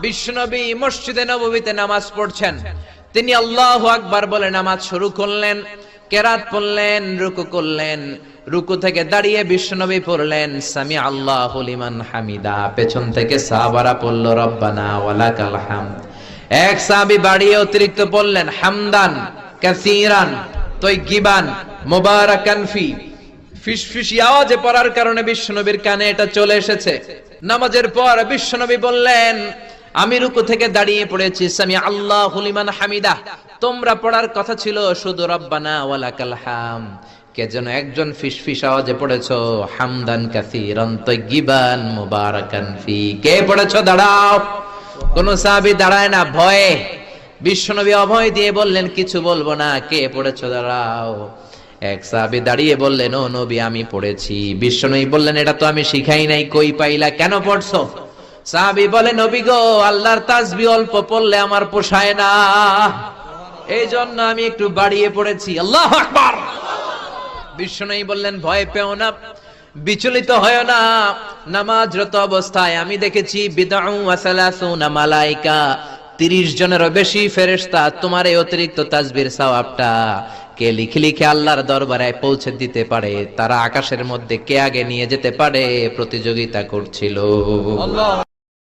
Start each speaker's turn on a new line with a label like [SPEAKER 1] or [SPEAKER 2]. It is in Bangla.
[SPEAKER 1] বিশ্বনবী মসজিদে নববীতে নামাজ পড়ছেন, তিনি আল্লাহু আকবার বলে নামাজ শুরু করলেন, কেরাত পড়লেন, রুকু করলেন, রুকু থেকে দাঁড়িয়ে বিশ্বনবী পড়লেন সামি আল্লাহু লিমান হামিদা, পেছন থেকে সাহাবারা পড়ল রব্বানা ওয়ালাকাল হামদ। এক সাহাবী বাড়িয়ে অতিরিক্ত পড়লেন হামদান কাসীরান তাইয়িবান মুবারাকান ফি, ফিসফিসি আওয়াজে পড়ার কারণে বিশ্বনবীর কানে এটা চলে এসেছে। নামাজের পর বিশ্বনবী বললেন আমি রুকু থেকে দাঁড়িয়ে পড়েছি সামি আল্লাহু লিমান হামিদা, তোমরা পড়ার কথা ছিল শুধু রব্বানা ওয়ালাকাল হামদ, কে যেন একজন ফিসফিস আওয়াজে পড়েছো হামদান কাসীরান তাইয়িবান মুবারাকান ফি। কে পড়েছো? দাঁড়াও। কোন সাহাবী দাঁড়ায় না ভয়ে। বিশ্বনবী অভয় দিয়ে বললেন কিছু বলবো না, কে পড়েছো? দাঁড়াও। এক সাহাবী দাঁড়িয়ে বললেন ও নবী আমি পড়েছি। বিশ্বনবী বললেন এটা তো আমি শিখাই নাই, কই পাইলা, কেন পড়ছো? সাহাবী বলে নবী গো, আল্লাহর তাসবিহ অল্প পড়লে আমার পোষায় না, এই জন্য আমি একটু বাড়িয়ে পড়েছি। আল্লাহু আকবার। বিশ্বনবী বললেন ভয় পেও না, বিচলিত হয় না, নামাজরত অবস্থায় আমি দেখেছি বিদউ ওয়া সালাসুনা মালায়েকা, 30 জনেরও বেশি ফেরেশতা তোমার এই অতিরিক্ত তাসবিহর সওয়াবটা কে লিখে লিখে আল্লাহর দরবারে পৌঁছে দিতে পারে, তারা আকাশের মধ্যে কে আগে নিয়ে যেতে পারে প্রতিযোগিতা করছিল।